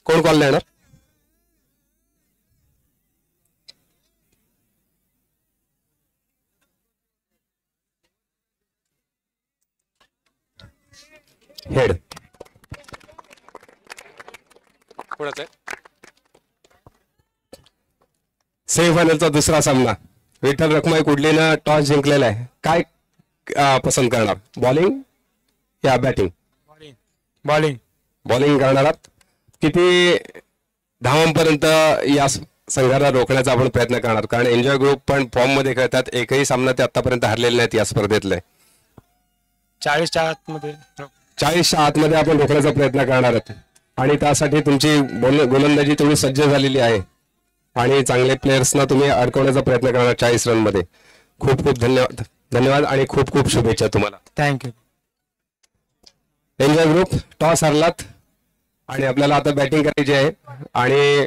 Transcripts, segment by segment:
कोण कॉल देणार? हेड कोणाचा आहे? सेमीफायनलचा दुसरा सामना, विठ्ठल रखमाई कुडलीनं टॉस जिंकलेला आहे. काय पसंत करणार, बॉलिंग या बॅटिंग? बॉलिंग. बॉलिंग करणार आहात. किती धावांपर्यंत या संघाला रोखण्याचा आपण प्रयत्न करणार? कारण एन्जॉय ग्रुप पण फॉर्म मध्ये खेळतात, एकही सामना ते आतापर्यंत हरलेले नाहीत या स्पर्धेतले. 40च्या आतमध्ये. 40च्या आतमध्ये आपण रोखण्याचा प्रयत्न करणार आहोत आणि त्यासाठी तुमची गोलंदाजी तेवढी सज्ज झालेली आहे आणि चांगले प्लेयर्सना तुम्ही अडकवण्याचा प्रयत्न करणार 40 रन मध्ये. खूप खूप धन्यवाद आणि खूप खूप शुभेच्छा तुम्हाला. थँक्यू. एन्जॉय ग्रुप टॉस हरलात आणि आपल्याला आता बॅटिंग करायची आहे आणि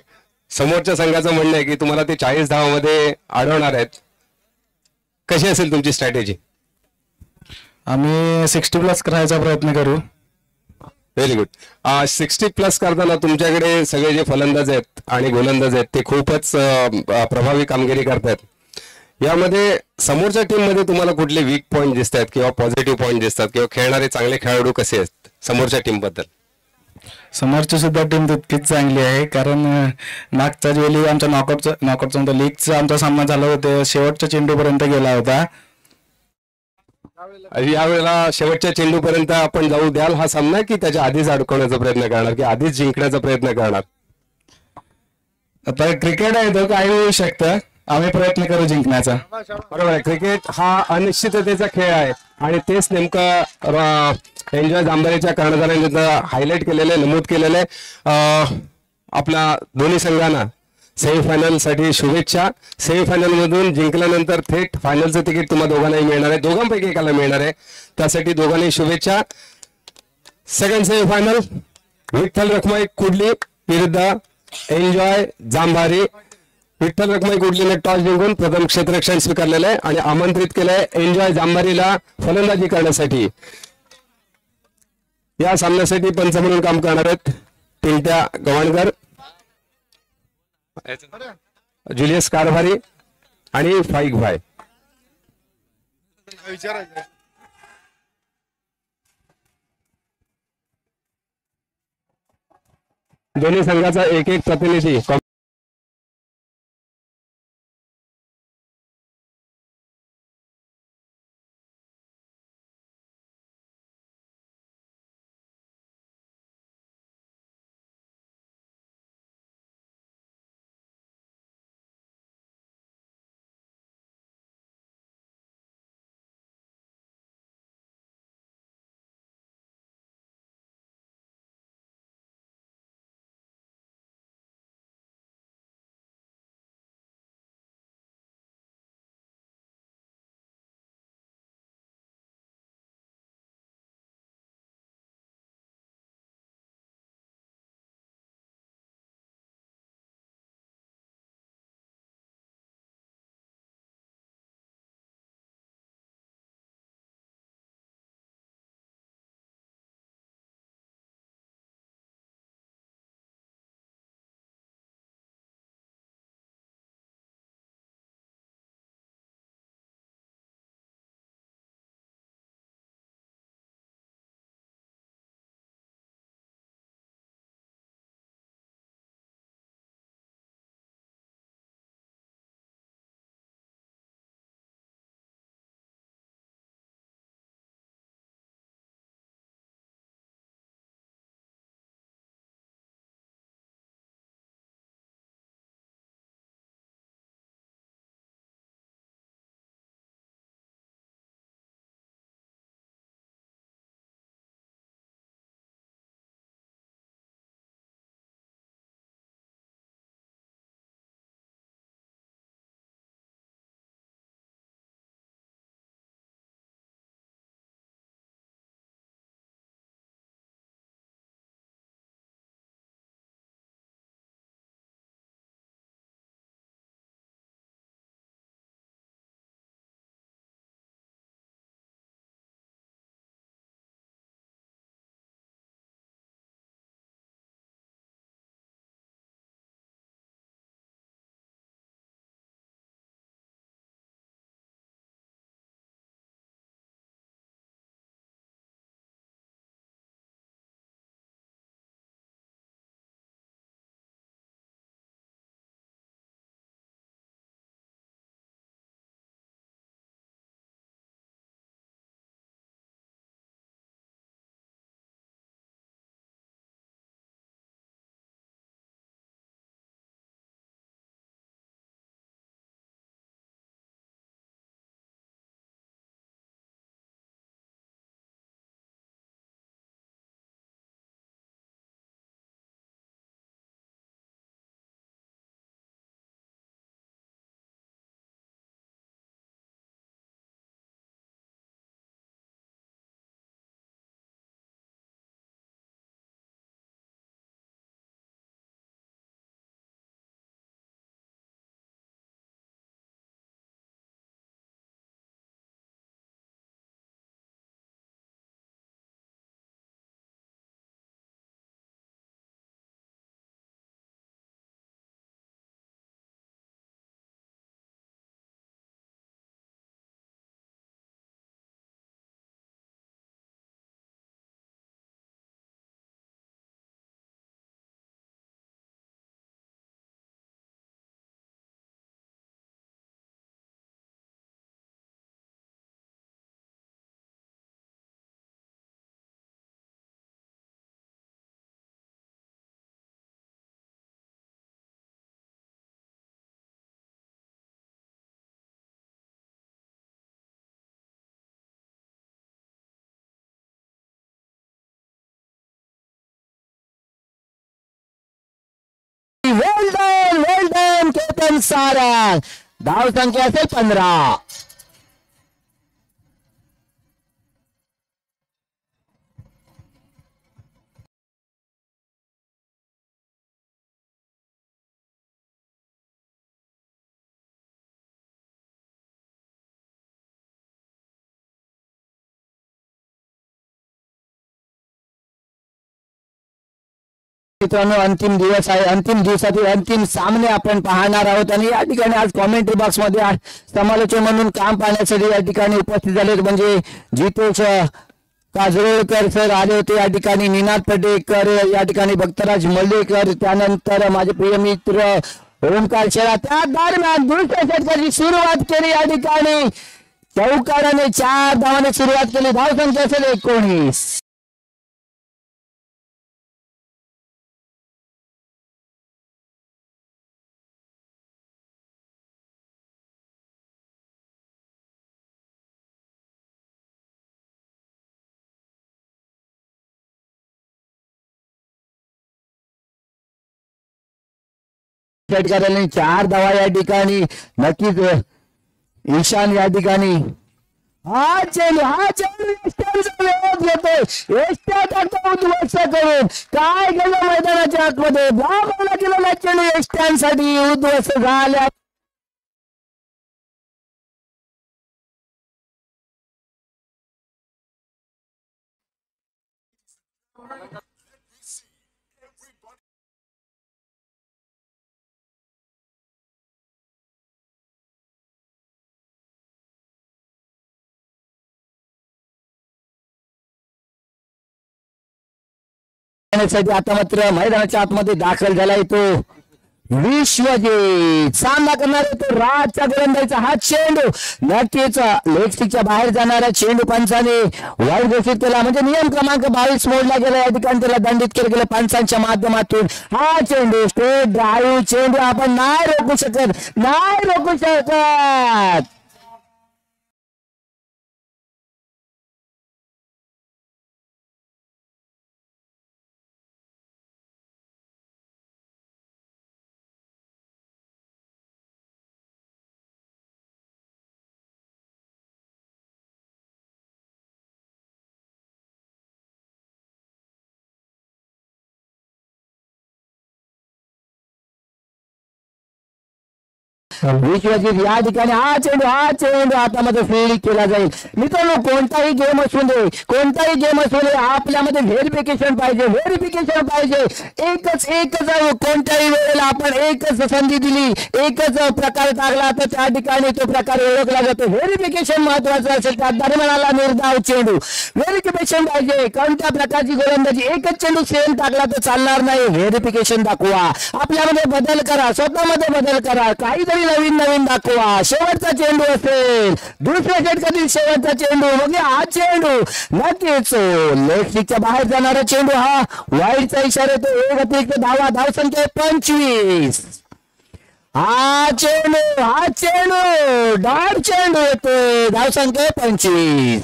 समोरच्या संघाचं म्हणणं आहे की तुम्हाला ते 40 धावामध्ये अडवणार आहेत. कशी असेल तुमची स्ट्रॅटेजी? आम्ही 60+ करायचा प्रयत्न करू. Very good. 60+ करताना तुमच्याकडे सगळे जे फलंदाज आहेत आणि गोलंदाज आहेत ते खूपच प्रभावी कामगिरी करतात. यामध्ये समोरच्या टीम मध्ये तुम्हाला कुठले वीक पॉईंट दिसत आहेत किंवा पॉझिटिव्ह पॉईंट दिसतात किंवा खेळणारे चांगले खेळाडू कसे आहेत समोरच्या टीम बद्दल? समोरची सुद्धा टीम तितकीच चांगली आहे, कारण मागच्या वेळी आमचा नॉकआउटचा लीगचा आमचा सामना झाला होता, शेवटच्या चेंडूपर्यंत गेला होता. यावेळेला शेवटच्या चेंडूपर्यंत आपण जाऊ द्याल हा सामना की त्याच्या आधीच अडकवण्याचा प्रयत्न करणार की आधीच जिंकण्याचा प्रयत्न करणार? आता क्रिकेट आहे तो काही होऊ शकतं, आम्ही प्रयत्न करू जिंकण्याचा. बरोबर आहे. क्रिकेट हा अनिश्चिततेचा खेळ आहे आणि तेच नेमकं एन्जॉय जांभरेच्या कर्णधारांनी हायलाइट केलेले, नमूद केलेले. आपल्या दोन्ही संघांना सेमीफायनल साठी शुभेच्छा. सेमीफायनल मधून जिंकल्यानंतर थेट फायनलचं तिकीट तुम्हा दोघांनाही मिळणार आहे, दोघांपैकी एकाला मिळणार आहे, त्यासाठी दोघांनाही शुभेच्छा. सेकंड सेमीफायनल विठ्ठल रखमाई कुडली विरुद्ध एन्जॉय जांभारी. विठ्ठल रखमाई कुडलीने टॉस जिंकून प्रथम क्षेत्ररक्षण स्वीकारलेलं आहे आणि आमंत्रित केलंय एन्जॉय जांभारीला फलंदाजी करण्यासाठी. या सामन्यासाठी पंच म्हणून काम करणार आहेत पिंट्या गव्हाणकर, जुलियस कारभारी आणि फाईक भाई. दोन्ही संघाचा एक एक प्रतिनिधी वेल डन केतन सारंग. धाव संख्या असेल 15. मित्रांनो अंतिम दिवस आहे. अंतिम दिवसातील अंतिम सामने आपण पाहणार आहोत आणि या ठिकाणी आज कॉमेंट्री बॉक्स मध्ये समालोचक म्हणून काम पाहण्यासाठी या ठिकाणी उपस्थित झाले म्हणजे जितेश काजरोळकर सर आले होते. या ठिकाणी निनाद पटेकर, या ठिकाणी भक्तराज मल्लेकर, त्यानंतर माझे प्रिय मित्र ओमकार शेळा. त्या दरम्यान दुसऱ्या षटकाची सुरुवात केली. या ठिकाणी चौकाराने 4 धावाने सुरुवात केली. धावसंख्या असेल 19. षटकाराने 4 धावा या ठिकाणी नक्कीच ईशान या ठिकाणी हा चेंडू घेतो एष्ट्या टाकतो उद्ध्वस्त करून. काय गेलं मैदानाच्या आतमध्ये ब्लॉकला गेलेला चेंडू एष्ट्यांसाठी उद्ध्वस्त झाल्या. आता मात्र मैदानाच्या आतमध्ये दाखल झाला तो विश्वजित. सामना करणार तो राजच्या गोलंदाजीचा हा चेंडू नक्कीच लेगस्टिकच्या बाहेर जाणारा चेंडू पंचाने वाईट घोषित केला म्हणजे नियम क्रमांक 22 मोडला गेला. या ठिकाणी त्याला दंडित केलं गेलं पंचांच्या माध्यमातून. हा चेंडू स्ट्रेट ड्राईव्ह चेंडू आपण नाही रोखू शकत. विश्वजित या ठिकाणी हा चेंडू आता मध्ये फील्ड केला जाईल. मित्रांनो कोणताही गेम असू दे आपल्यामध्ये व्हेरिफिकेशन पाहिजे. एकच कोणत्याही वेळेला आपण एकच संधी दिली, एकच प्रकार टाकला तर त्या ठिकाणी तो प्रकार ओळखला जातो. व्हेरिफिकेशन महत्वाचं असेल. त्या दरम्यानला निर्धाव चेंडू व्हेरिफिकेशन पाहिजे. कोणत्या प्रकारची गोलंदाजी एकच चेंडू सेम टाकला तर चालणार नाही. व्हेरिफिकेशन दाखवा, आपल्यामध्ये बदल करा, स्वतःमध्ये बदल करा, काहीतरी नवीन दाखवा. शेवटचा चेंडू असेल दुसऱ्या षटकातील शेवटचा चेंडू म्हणजे हा चेंडू नक्कीच लेगस्टिकच्या बाहेर जाणारा चेंडू. हा वाईडचा इशारा येतो. एक अतिरिक्त धावा. धावसंख्या 25. हा चेंडू डार्ट चेंडू येतोय. धावसंख्या 25.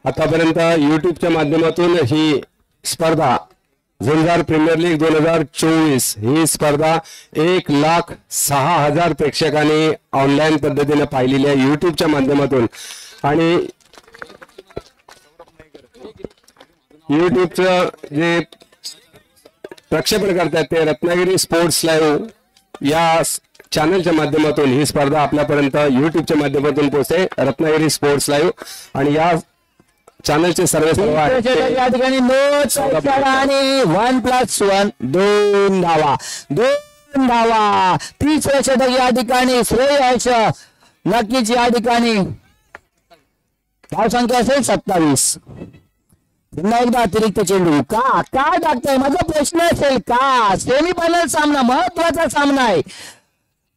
आतापर्यंत युट्यूबच्या माध्यमातून ही स्पर्धा झुंजार प्रीमियर लीग 2024 ही स्पर्धा 1,06,000 प्रेक्षकांनी ऑनलाईन पद्धतीने पाहिलेली आहे युट्यूबच्या माध्यमातून. आणि युट्यूबचं जे प्रक्षेपण करतात ते रत्नागिरी स्पोर्ट्स लाईव्ह या चॅनलच्या माध्यमातून ही स्पर्धा आपल्यापर्यंत युट्यूबच्या माध्यमातून पोहोचते. रत्नागिरी स्पोर्ट्स लाईव्ह आणि या चॅनलचे सर्व या ठिकाणी आणि 1+1 2 धावा. 30 षटक या ठिकाणी श्रेयस नक्कीच या ठिकाणी धावसंख्या असेल 27. पुन्हा एकदा अतिरिक्त चेंडू का टाकताय माझा प्रश्न असेल का. सेमीफायनल सामना महत्वाचा सामना आहे.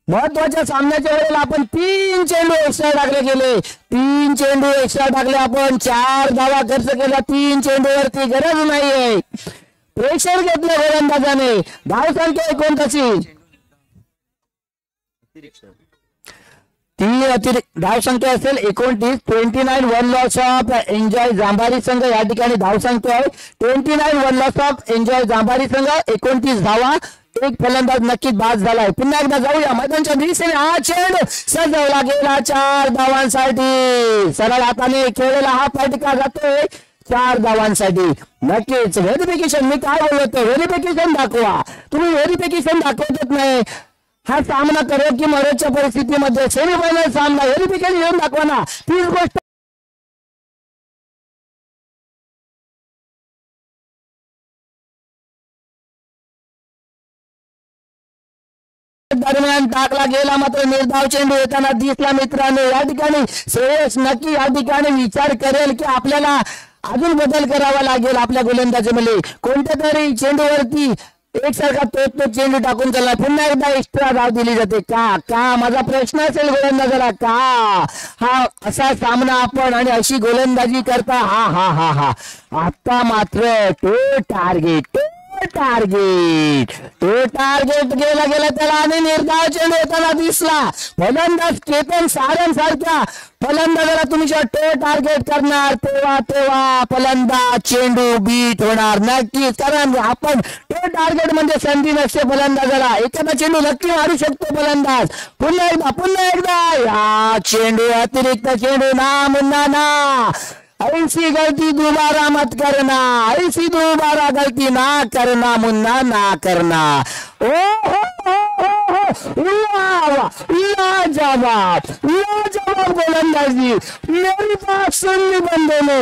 महत्वाच्या सामन्याच्या वेळेला आपण 3 चेंडू एक्स्ट्रा टाकले गेले. 3 चेंडू एक्स्ट्रा टाकले आपण. 4 धावा खर्च केला 3 चेंडूवरती. गरज नाहीये. प्रेशर घेतलं गोलंदाजाने. धावसंख्या कोण कशी ती अतिरिक्त धावसंख्या असेल 29. 29 1 लॉस ऑफ एन्जॉय जांभारी संघ या ठिकाणी धावसंख्या आहे 29 1 लॉस ऑफ एन्जॉय जांभारी संघ. 29 धावा एक फलंदाज नक्कीच बाद झालाय. पुन्हा एकदा जाऊया मैदानच्या दिशेने. हा चेंडू सजवला गेला 4 धावांसाठी. सरळ हाताने खेळलेला हा फटका जातोय 4 धावांसाठी. नक्कीच व्हेरिफिकेशन, मी काय बोलतो, व्हेरिफिकेशन दाखवा. तुम्ही व्हेरिफिकेशन दाखवतच नाही. हा सामना करो की मरोच्या परिस्थितीमध्ये सेमीफायनल सामना व्हेरिफिकेशन घेऊन दाखवा ना. तीच गोष्ट दरम्यान टाकला गेला, मात्र निर्धाव चेंडू येताना दिसला. मित्रांनो या ठिकाणी श्रेयस नक्की या ठिकाणी विचार करेल की आपल्याला अजून बदल करावा लागेल आपल्या गोलंदाजीमध्ये. कोणत्या तरी चेंडूवरती एकसारखा तो चेंडू टाकून चालला. पुन्हा एकदा एक्स्ट्रा धाव दिली जाते का माझा प्रश्न असेल गोलंदाजाला, का हा असा सामना आपण आणि अशी गोलंदाजी करता. हा हा हा हा आता मात्र तो टार्गेट गेला त्याला आणि निर्धाव चेंडू येताना दिसला. फलंदाज केतन सारंग सारख्या फलंदाजाला तुम्ही जेव्हा टार्गेट करणार तेव्हा फलंदाज चेंडू बीट होणार नक्कीच. कारण आपण टार्गेट म्हणजे संधी नसते फलंदाजाला. एखादा चेंडू नक्की मारू शकतो फलंदाज. पुन्हा एकदा या चेंडू अतिरिक्त चेंडू ना मुन्ना ना. ऐसी गलती दोबारा मत करना, ऐसी दोबारा गलती ना करना मुन्ना ना करना. लाजवाब गोलंदाजी. मेरी बात सुन ली बंदे ने.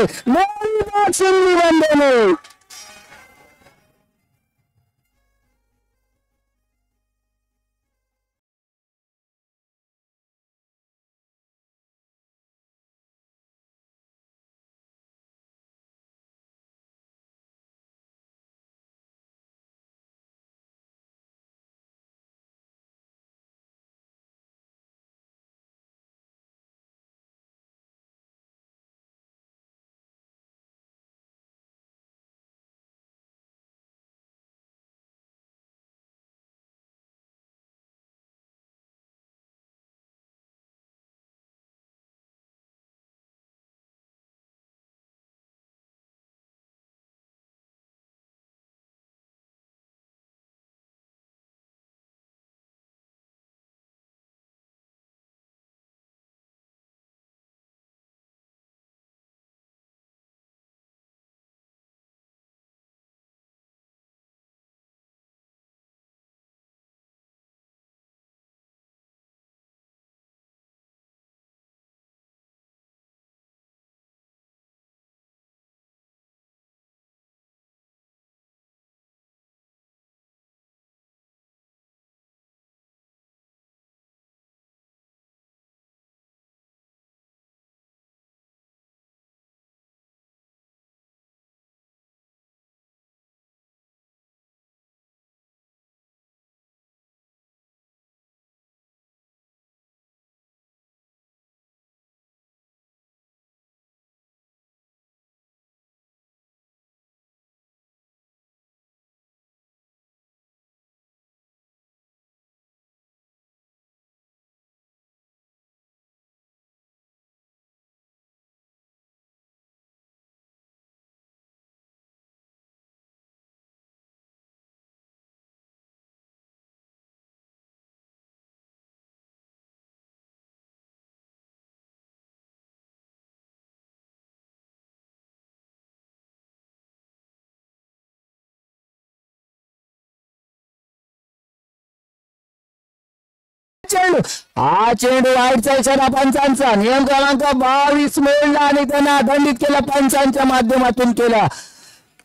चेंडू हा चेंडू वाईटचा इशारा पंचांचा. नियम क्रमांक 22 मोडला आणि त्यांना दंडित केलं पंचांच्या माध्यमातून केलं.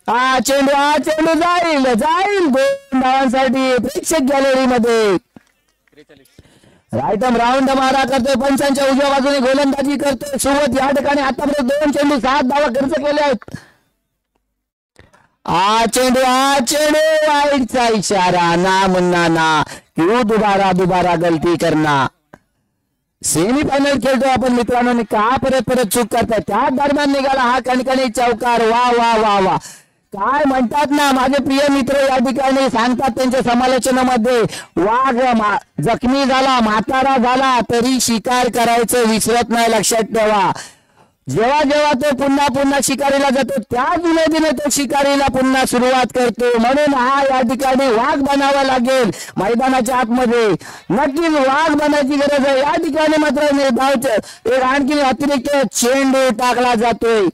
हा चेंडू जाईल 2 धावांसाठी प्रेक्षक गॅलरीमध्ये. राईट राऊंड मारा करतोय पंचांच्या उजव्या बाजूने गोलंदाजी करतोय सोबत. या ठिकाणी आतापर्यंत 2 चेंडू 7 धावा खर्च केले आहेत. हा चेंडू वाईटचा इशारा ना मुन्ना ना. क्यों दोबारा गलती करना. सेमीफायनल खेळतोय आपण मित्रांनो. का परत चूक करताय. त्या दरम्यान निघाला हा कणकणी चौकार. वा वा वा वा. काय म्हणतात ना माझे प्रिय मित्र या ठिकाणी सांगतात त्यांच्या समालोचनामध्ये, वाघ जखमी झाला म्हातारा झाला तरी शिकार करायचं विसरत नाही. लक्षात ठेवा. जेव्हा जेव्हा तो पुन्हा पुन्हा शिकारीला जातो त्याच उमेदीने तो शिकारीला पुन्हा सुरुवात करतो. म्हणून हा या ठिकाणी वाघ बनावा लागेल मैदानाच्या आतमध्ये. नक्कीच वाघ बनायची गरज आहे. या ठिकाणी मात्र धावचं एक आणखी अतिरिक्त चेंडू टाकला जातोय.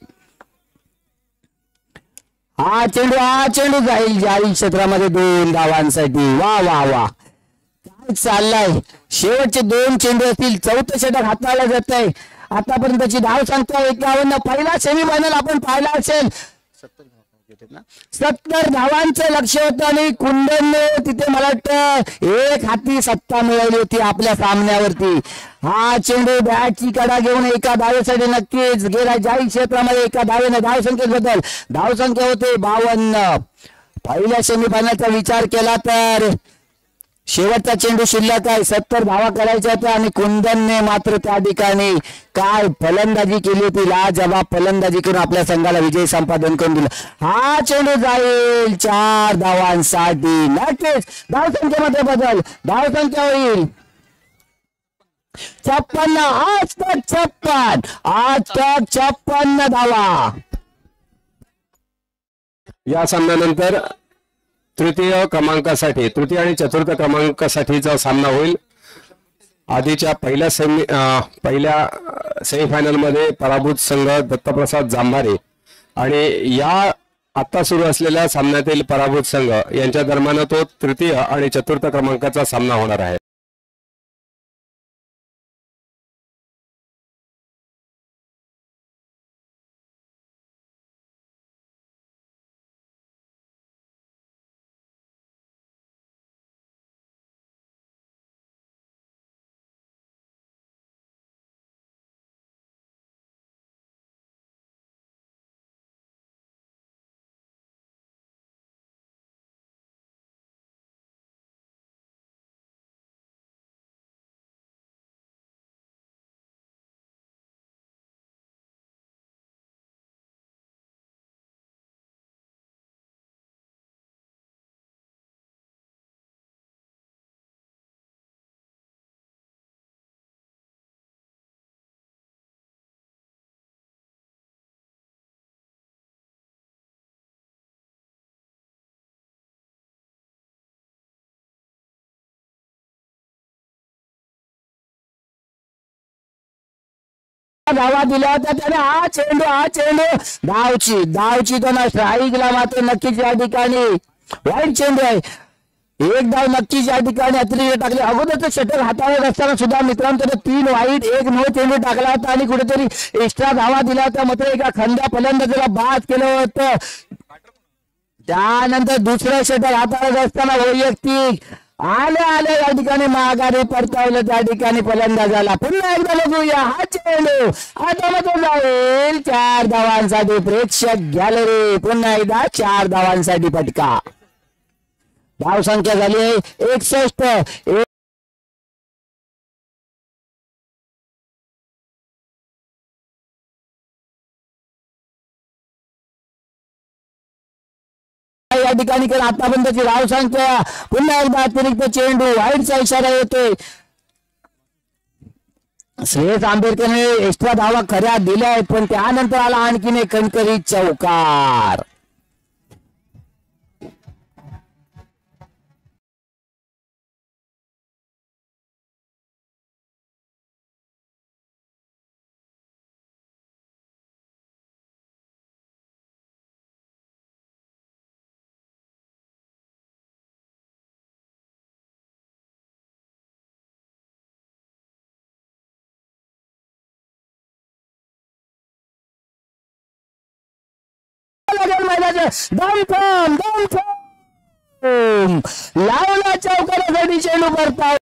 हा चेंडू जाईल जाईल क्षेत्रामध्ये 2 धावांसाठी. वा वा वा काय चाललाय. शेवटचे 2 चेंडू असतील. 4थं षटक हाताळलं जात आहे. आतापर्यंतची धाव संख्या 51. पहिला सेमीफायनल आपण पाहिला असेल 70 धावांचं लक्ष होतं आणि कुंदनने तिथे मला वाटतं 1 हाती सत्ता मिळवली होती आपल्या सामन्यावरती. हा चेंडू बॅटची कडा घेऊन एका धावेसाठी नक्कीच गेला जाईल क्षेत्रामध्ये. एका धावेने धावसंख्येत बदल. धावसंख्या होते 52. पहिल्या सेमीफायनलचा विचार केला तर शेवटचा चेंडू शिल्लक आहे. 70 धावा करायच्या होत्या आणि कुंदनने मात्र त्या ठिकाणी काय फलंदाजी केली होती. लाजवाब फलंदाजी करून आपल्या संघाला विजय संपादन करून दिला. हा चेंडू जाईल 4 धावांसाठी. नक्कीच धावसंख्येमध्ये बदल. धावसंख्या होईल 56. आज तक 56 धावा. या सामन्यानंतर तृतीय आणि चतुर्थ क्रमांकासाठीचा सामना होईल. आधीच्या पहिल्या सेमीफायनल मध्ये पराभूत संघ दत्तप्रसाद जांभारे आणि या आता सुरू असलेल्या सामन्यातील पराभूत संघ यांच्या दरम्यान तो तृतीय आणि चतुर्थ क्रमांकाचा सामना होणार आहे. धावा दिल्या होत्या त्याने. हा चेंडू धावची तो ना स्ट्राईकला मात्र नक्कीच या ठिकाणी वाईट चेंडू आहे. 1 धाव नक्कीच या ठिकाणी अतिरिक्त टाकले. अगोदरच षटक हाताळत असताना सुद्धा मित्रांनो 3 वाईट 1 नो चेंडू टाकला होता आणि कुठेतरी एक्स्ट्रा धावा दिल्या होत्या. मात्र एका खंड्या फलंदाजाला बाद केलं होतं. त्यानंतर दुसरं षटक हाताळत असताना वैयक्तिक आले या ठिकाणी माघारी परतावलं त्या ठिकाणी फलंदाजाला. पुन्हा एकदा बघूया हा चेंडू आता मात्र जाईल 4 धावांसाठी. प्रेक्षक गॅलरी पुन्हा एकदा 4 धावांसाठी फटका. धावसंख्या झाली आहे 61. या ठिकाणी केला आतापर्यंतची धावसंख्या. पुन्हा एकदा अतिरिक्त चेंडू वाईटचा इशारा येतोय. श्रेयस आंबेडकरने एक्स्ट्रा धावा खऱ्या दिल्या आहेत पण त्यानंतर आला आणखीन एक कणकरीत चौकार. लावला चौकारासाठी चेंडू परताव.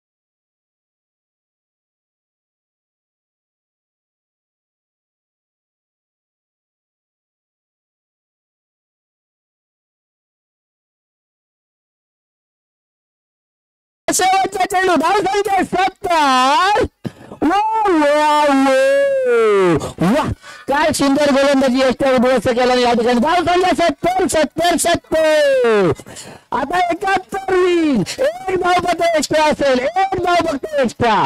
शेवटचा चेंडू धावसंख्या 70. वाह काय सुंदर गोलंदाजी एक्स्ट्रा उद्ध्वस्त केला या ठिकाणी. धावसंख्या 70. आता 71 होईल. 1 धाव फक्त एक्स्ट्रा असेल. 1 धाव फक्त एक्स्ट्रा.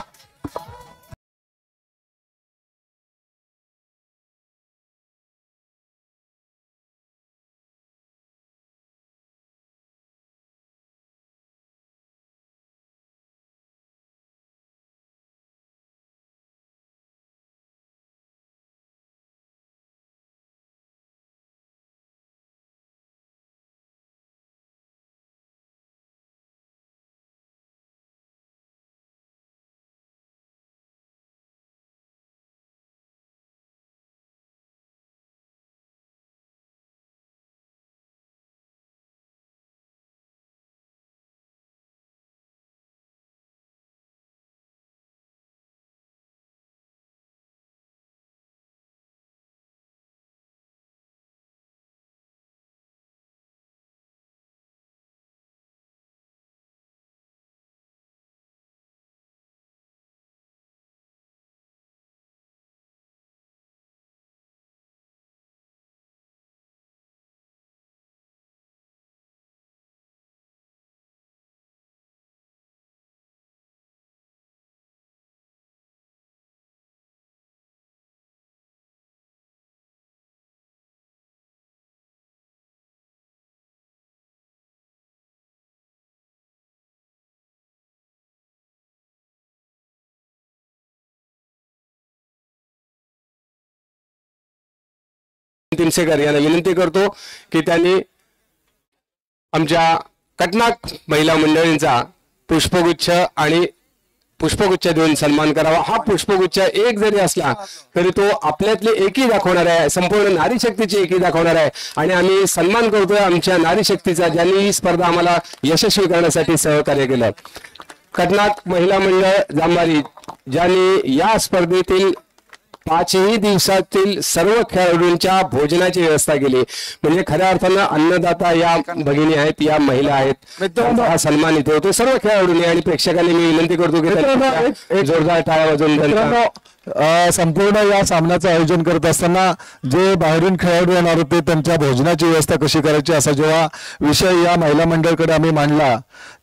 चिंचेकर यांना विनंती करतो की त्यांनी आमच्या कटनाक महिला मंडळींचा पुष्पगुच्छ देऊन सन्मान करावा. हा पुष्पगुच्छ एक जरी असला तरी तो आपल्यातली एकी दाखवणार आहे, संपूर्ण नारी शक्तीची एकी दाखवणार आहे. आणि आम्ही सन्मान करतोय आमच्या नारी शक्तीचा, ज्यांनी ही स्पर्धा आम्हाला यशस्वी करण्यासाठी सहकार्य केलं. कटनाक महिला मंडळ जांभारी ज्यांनी या स्पर्धेतील 5ही दिवसातील सर्व खेळाडूंच्या भोजनाची व्यवस्था केली. म्हणजे खऱ्या अर्थानं अन्नदाता या भगिनी आहेत, या महिला आहेत. हा सन्मानित होतो सर्व खेळाडूंनी आणि प्रेक्षकांनी. मी विनंती करतो की त्यांनी जोरदार टाळ्या वाजवून संपूर्ण या सामन्याचं आयोजन करत असताना जे बाहेरून खेळाडू येणार होते त्यांच्या भोजनाची व्यवस्था कशी करायची असा जेव्हा विषय या महिला मंडळाकडे आम्ही मांडला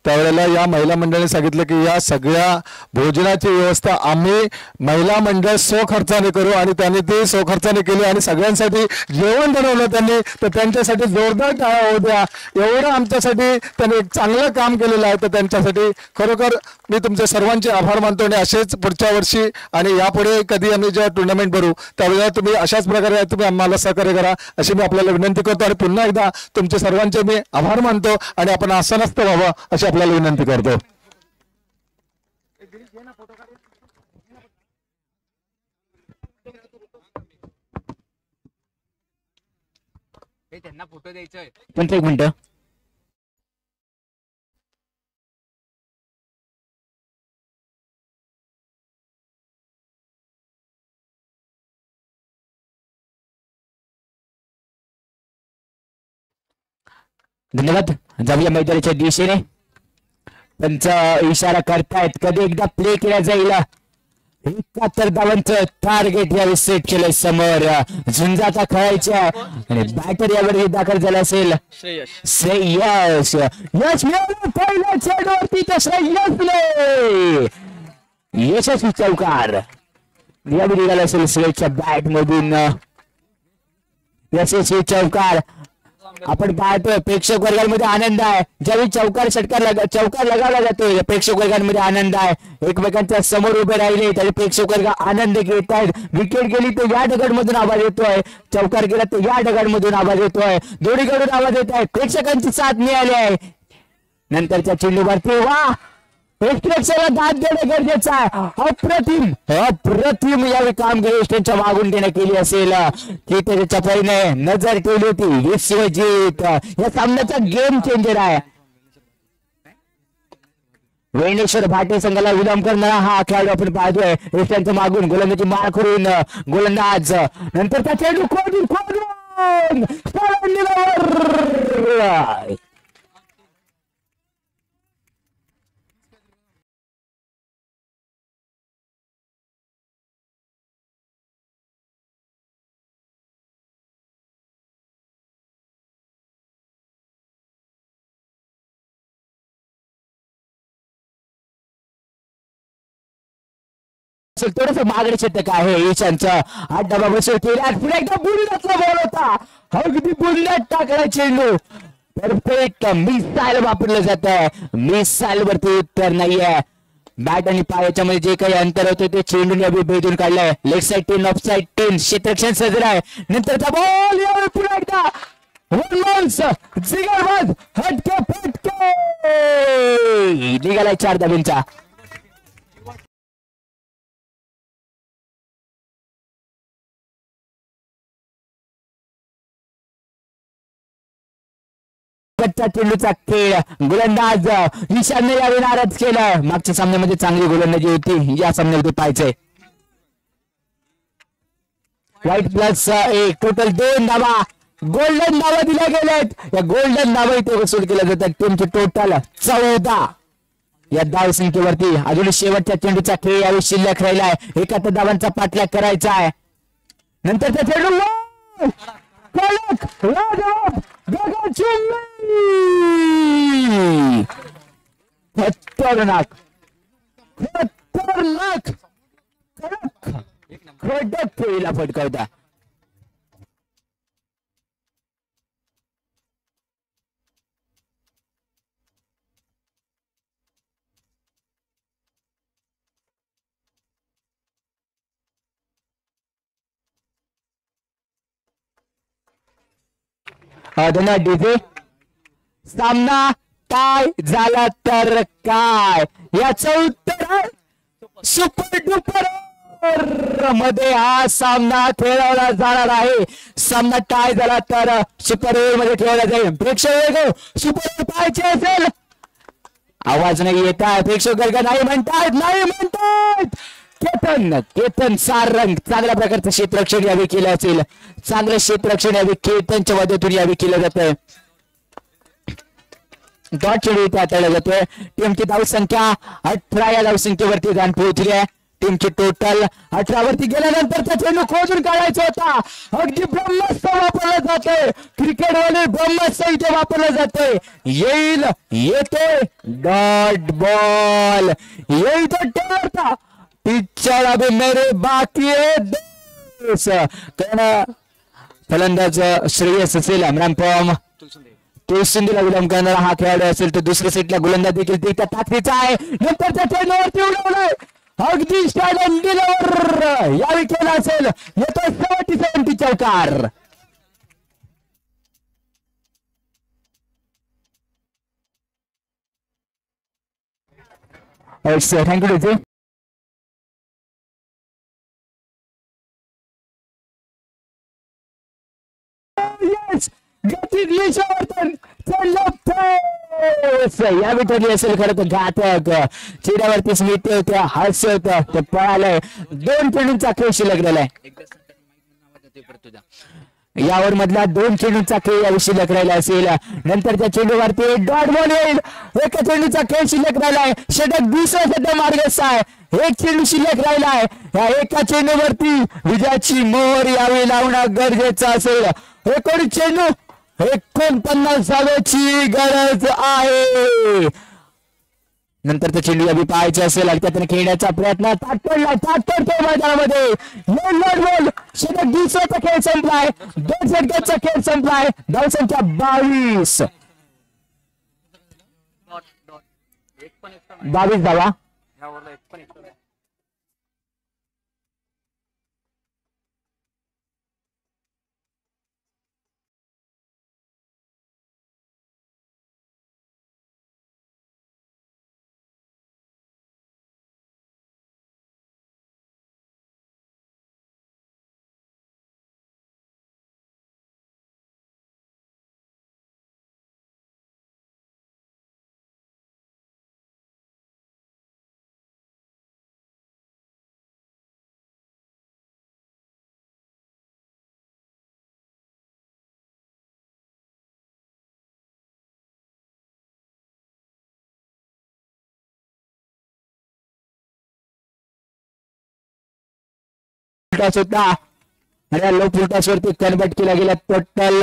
त्यावेळेला या महिला मंडळाने सांगितलं की या सगळ्या भोजनाची व्यवस्था आम्ही महिला मंडळ स्वखर्चाने करू. आणि त्यांनी ते स्वखर्चाने केली आणि सगळ्यांसाठी जेवण बनवलं त्यांनी. तर त्यांच्यासाठी जोरदार टाळ्या होऊ द्या. एवढं आमच्यासाठी त्यांनी एक चांगलं काम केलेलं आहे. तर त्यांच्यासाठी खरोखर मी तुमचे सर्वांचे आभार मानतो. आणि असेच पुढच्या वर्षी आणि यापुढे कधी आम्ही जेव्हा टुर्नामेंट भरू त्यावेळेला तुम्ही अशाच प्रकारे तुम्ही आम्हाला सहकार्य करा अशी मी आपल्याला विनंती करतो. आणि पुन्हा एकदा तुमचे सर्वांचे मी आभार मानतो आणि आपण असं नसतं व्हावं अशी आपल्याला विनंती करतो. त्यांना फोटो द्यायचंय. एक मिनिट. धन्यवाद. जाऊया मैदानाच्या दिशेने. त्यांचा इशारा करतायत कधी एकदा प्ले केला जाईल. 71 धावांचं टार्गेट यावेळी सेट केलंय समोर. झुंजाचा खेळायच्या आणि बॅटर यावेळी दाखल झाला असेल श्रेयस. यश मिळालं पहिल्या चेंडूवरती तर श्रेयसने यशस्वी चौकार यावेळी निघाला असेल श्रेयसच्या बॅट मधून. यशस्वी चौकार आपण पाहतोय. प्रेक्षक वर्गांमध्ये आनंद आहे ज्यावेळी चौकार लगावला जातोय. प्रेक्षक वर्गांमध्ये आनंद आहे. एकमेकांच्या समोर उभे राहिले तरी प्रेक्षक वर्ग आनंद घेत आहेत. विकेट गेली तर या दगडमधून आवाज येतोय, चौकार गेला तर या दगडमधून आवाज येतोय. दोन्हीकडून आवाज येत आहे. प्रेक्षकांची साथ मिळाली आहे. नंतरच्या चेंडूवरती वा प्रेक्षकाला दाद देणं गरजेचं आहे. अप्रतिम यावेळी काम गणेश त्यांच्या मागून देणं केली असेल की त्याच्या चपाईने नजर ठेवली होती. विश्वजित या सामन्याचा गेम चेंजर आहे. वेणेश्वर भाटे संघाला विलंब करणारा हा खेळाडू आपण पाहतोय. त्यांच्या मागून गोलंदाजी मार करून गोलंदाज नंतरचा चेंडू खोदून थोडस मागणी षटक आहे ईशानचा. हा डबा बसव केला पुन्हा एकदा बुलण्यातला बॉल होता. अगदी बुलण्यात टाकला चेंडू. परफेक्ट मिसाईल वापरलं जात आहे. मिसाईल वरती उत्तर नाहीये. बॅट आणि पायाच्या मध्ये जे काही अंतर होतं ते चेंडूने भेदून काढलंय. लेग साइड 10 ऑफ साइड 10 क्षेत्ररक्षण सजर आहे. नंतरचा बॉल यावेळी पुन्हा एकदा जिगरबाज हटके फटके निघालाय 4 धावांचा. चेंडूचा खेळ गोलंदाज ईशानने यावेळी नाराज केलं. मागच्या सामन्यामध्ये चांगली गोलंदाजी होती, या सामन्यामध्ये पाहायचंय. व्हाईट प्लस 1 टोटल 2 धावा गोल्डन धावा दिल्या गेल्यात. या गोल्डन धावा इथे वसूल केल्या जातात. टीमचे टोटल 14 या धाव संख्येवरती. अजून शेवटच्या चेंडूचा खेळ यावेळी शिल्लक राहिलाय. 71 धावांचा पाठलाग करायचा आहे. नंतरचा चेंडू खतरनाक खडक खेळीला फटकावता. धन्यवाद डीजे. सामना टाय झाला तर काय याचं उत्तर आहे सुपर डुपर मध्ये हा सामना खेळवला जाणार आहे. सामना टाय झाला तर सुपर ओव्हर मध्ये खेळवला जाईल. प्रेक्षक सुपर ओव्हर पाहायचे असेल आवाज नाही येत आहे. प्रेक्षक नाही म्हणतात. केतन सारंग चांगल्या प्रकारचं क्षेत्ररक्षण यावेळी केलं असेल. चांगलं क्षेत्ररक्षण यावेळी केतनच्या मदतीतून यावेळी केलं जातं. डॉट चेंडू इथे हाताळला जातोय. टीमची धावसंख्या 18 या धावसंख्येवरती जाऊन पोहोचली आहे. टीमची टोटल 18 वरती गेल्यानंतर त्या चेंडू खोदून काढायचा होता. अगदी ब्रह्मास्त्र वापरलं जातंय. क्रिकेटवाले ब्रह्मास्त्र इथे वापरलं जातंय. येतोय डॉट बॉल येईल तो टेवरता पिक्चर अभी मेरे बाकी कारण फलंदाज श्रेयस असेल. रामराम तुळसिंदीला विलंब करणारा हा खेळाडू असेल तर दुसऱ्या सेटला गोलंदाज देखील त्या ताकदीचा आहे. नंतर त्या चेंडूवरती उडवलाय अगदी स्टँड दिल्यावर यावेळी केला असेल. येतो 70 चौकार. Thank you DJ. या विठरली असेल खरं तर घातक चेहऱ्यावरती स्मित होत्या हास्य होतं ते पळालंय. 2 चेंडूंचा खेळ शिल्लक राहिलाय. यावर मधला 2 चेंडूंचा खेळ यावेळी शिल्लक राहिला असेल. नंतरच्या चेंडूवरती डॉट बॉल येईल. एका चेंडूचा खेळ शिल्लक राहिलाय. षटक दुसरा सध्या मार्गस्थ आहे. 1 चेंडू शिल्लक राहिलाय. या एका चेंडूवरती विजयाची मोहर यावेळी लावणं गरजेचं असेल. 19 चेंडू 49ची गरज आहे. नंतरचा चेंडू यावी पाहायचा असेल आणि त्याने खेळण्याचा प्रयत्न तात्पडतोय मैदानामध्ये. बॉल षटक दुसऱ्याचा खेळ संपलाय. 2 षटकांचा खेळ संपलाय. धावसंख्या 22 धावा. सुद्धा लो फुलटॉस वरती कन्वर्ट केला गेला. टोटल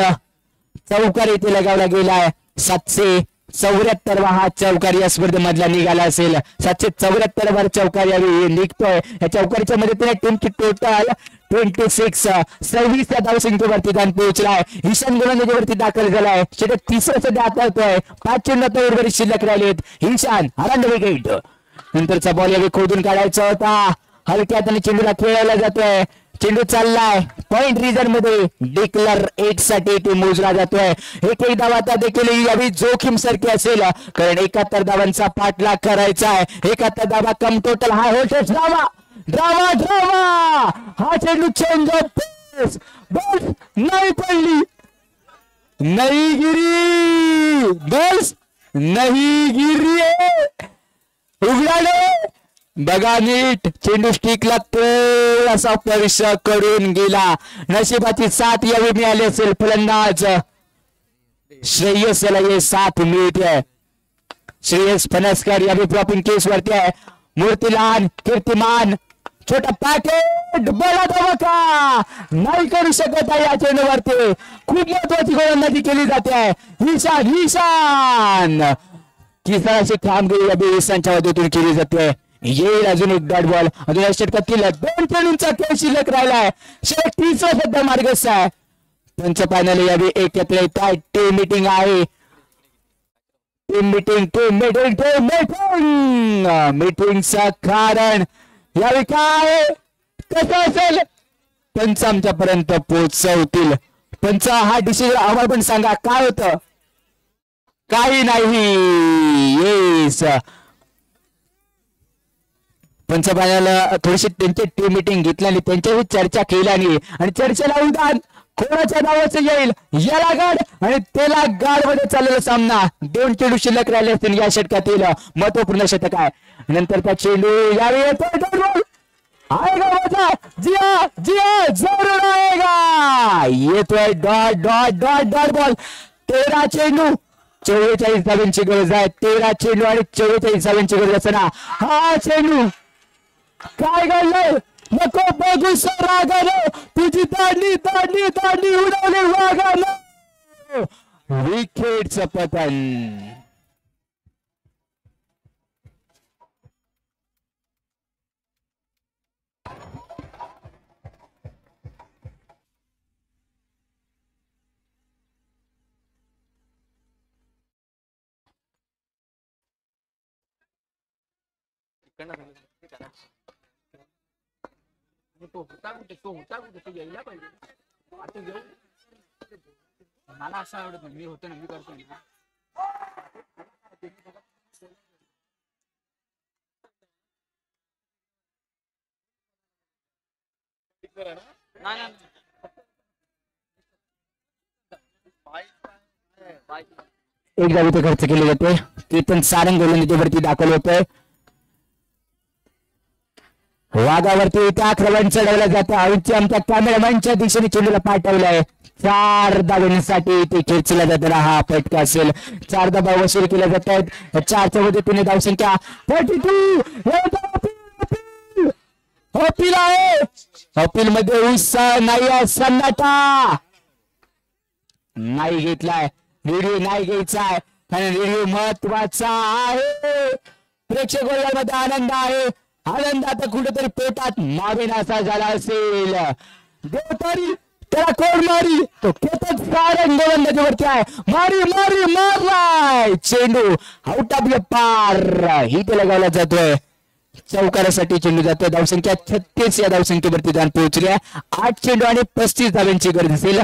चौकार इथे लगावला गेलाय. 774 हा चौकार या स्पर्धेमधला निघाला असेल. 774 चौकार यावेळी निघतोय. या चौकारीच्या मदतीने टीमची टोटल 26 या धावसंख्येवरती जाऊन पोहोचलाय. ईशान गोलंदाजीवरती दाखल झालाय. षटक तिसरं सध्या हाताळतोय. 5 चेंडू उर्वरित शिल्लक राहिलेत. ईशान हरांड विकेट. नंतरचा बॉल यावेळी खोदून काढायचा होता. हलक्या हाताने चेंडूला खेळवला जातोय. चेंडू चाललाय पॉइंट रिजन मध्ये. डिक्लर 1 साठी टीम मोजला जातोय. एक धाव आता देखील यावी जोखीम सारखी असेल कारण 71 धावांचा पाठलाग करायचा आहे. 71 धावा कम टोटल. हा होतच ड्रामा. हा चेंडू चेंज ऑफ बॉल नाही पडली. नाही गिरी बस नाही गिरी उघडाले. बघा नीट चेंडू स्टिकला थोडासा स्पर्श करून गेला. नशिबाची साथ यावी मिळाली असेल. फलंदाज श्रेयस याला ये साथ मिळते. श्रेयस फणसकर यावी ड्रॉपिंग केस वरती आहे. मूर्तीलान कीर्तिमान छोटा पॅकेट बळा धमाका नाही करू शकत आहे. या चेंडूवरती खूप महत्वाची गोलंदाजी केली जाते आहे. ईशान किसाची कामगिरी यावी ईशानच्या मदतीतून केली जाते. येईल अजून एक डॉट बॉल. अजून षटकातील 2 चेंडूंचा खेळ शिल्लक राहिलाय. षटक तिसरा सध्या मार्गस्थ आहे. पंच फायनल यावी एकत्र येत आहे. टीम मीटिंग आहे. मीटिंगचं कारण यावेळी काय कसं असेल पंच आमच्यापर्यंत पोहोचवतील. पंच हा डिसिजन आम्हाला पण सांगा काय होतं. काही नाही. येस पंचपाण्याला थोडीशी त्यांची टीम मिटिंग घेतल्याने त्यांच्याशी चर्चा केल्याने आणि चर्चेला उलटान कोणाच्या नावाचं येईल याला गाड आणि त्याला गाड मध्ये चाललेला सामना. 2 चेंडू शिल्लक राहिले असतील या षटकातील महत्वपूर्ण षटक आहे. नंतरचा चेंडू यावेळी येतोय. आएगा मजा. जिया जिया जरूर आएगा. येतोय dot dot dot dot ball. 13 चेंडू 44 धावांची गरज आहे. 13 चेंडू आणि 44 धावांची गरज असताना हा चेंडू काय घडलंय. नको बघू सर रागानं तुझी दांडी दांडी दांडी उडवली वागानं. विकेटचं पतन. मला असं आवडत नाही. मी होतो ना मी करतो ना. एक धाव इथे खर्च केले जाते. ते पण सारंग गोलंदाजीवरती दाखवलं होतंय. वाघावरती इथे आक्रमण चढवलं जातं. आमच्या कॅमेरामॅनच्या दिशेने चेंडूला पाठवलाय. 4 धावांसाठी इथे खेचला जाताना हा फटका असेल. 4 धावा वसूल केल्या जात आहेत. 4च्या मदतीने धावसंख्या 32. अपील आहे. अपील मध्ये उत्साह नाही आहे. सन्नाटा नाही घेतलाय. व्हिडिओ नाही घ्यायचा आहे कारण व्हिडिओ महत्वाचा आहे. प्रेक्षक वर्गामध्ये आनंद आहे. आनंद आता कुठेतरी पोटात मावेनासा झाला असेल. देवतारी त्याला कोण मारी तो केतन सारंग गोलंदाजीवरती आहे. मारी मारी मारलाय. चेंडू आउट ऑफ द पार ही त्याला गावला जातोय. चौकारासाठी चेंडू जातोय. धावसंख्या 36 या धावसंख्येवरती जाऊन पोहोचल्या. 8 चेंडू आणि 35 धावांची गरज असेल.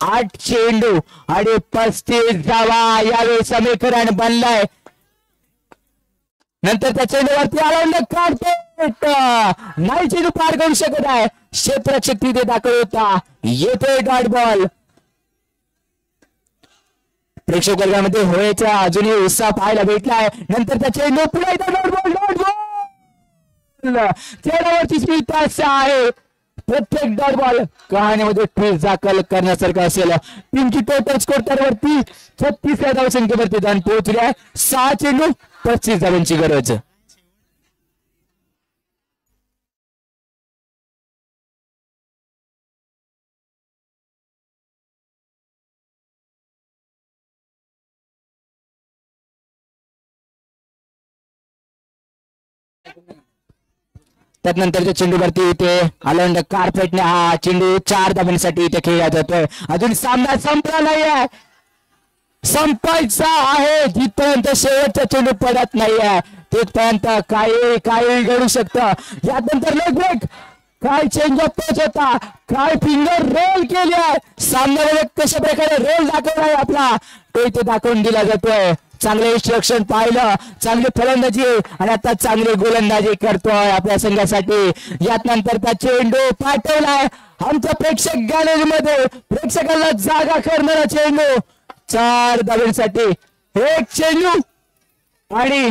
8 चेंडू आणि 35 धावा यावेळी समीकरण बनलाय. नंतर त्या चेंडूवरती आला काढतो नाही. चेंडू पार करू शकत आहे. क्षेत्ररक्षक तिथे दाखल होता. येतोय डॉट बॉल. प्रेक्षक वर्गामध्ये होळीचा अजूनही उत्साह पाहायला भेटलाय. नंतर त्या चेंडू पुन्हा एकदा डॉट बॉल डॉट बॉल. चेंडूवरची स्पीड आहे. प्रत्येक डॉट बॉल कहाणीमध्ये ट्विस्ट दाखल करण्यासारखं असेल. टीमची टोटल स्कोर तर वरती 36 या धावसंख्येवरती जाऊन पोहोचली आहे. 6 चेंडू 35 धावांची गरज. त्यानंतरच्या चेंडूवरती इथे आलं कार्पेटने हा चेंडू 4 धावांसाठी इथे खेळला जातोय. अजून सामना संपला नाहीये. संपायचा आहे. जिथपर्यंत शेवटचा चेंडू पडत नाहीये तिथपर्यंत काही घडू शकतं. यानंतर लेग ब्रेक काय चेंज ऑफ टच होता. काय फिंगर रोल केली आहे. सामन्यामध्ये कशा प्रकारे रोल दाखवला आहे आपला तो इथे दाखवून दिला जातोय. चांगले इन्स्ट्रक्शन पाहिलं. चांगली फलंदाजी आणि आता चांगली गोलंदाजी करतोय आपल्या संघासाठी. यात नंतरचा चेंडू पाठवलाय आमच्या प्रेक्षक गॅलरीमध्ये. प्रेक्षकांना जागा करणारा चेंडू 4 धावांसाठी. 1 चेंडू आणि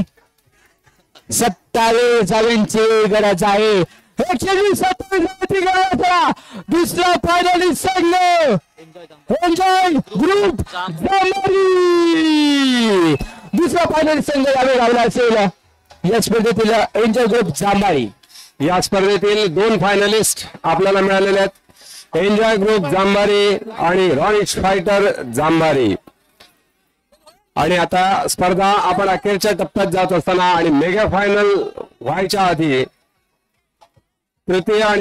27 धावांची गरज आहे. 1 चेंडू 27 धावांची गरज आहे. दुसरा फायनली संघ एन्जॉय ग्रुप जांभारी. दुसरा फायनल संघ यावेळी लावला असेल या स्पर्धेतील एन्जॉय ग्रुप जांभारी. या स्पर्धेतील 2 फायनलिस्ट आपल्याला मिळालेले आहेत. एन्जॉय ग्रुप जांभारी आणि रॉनिश फायटर जांभारी. आणि आता स्पर्धा आपण अखेरच्या टप्प्यात जात असताना आणि मेगा फायनल व्हायच्या आधी तृतीय आणि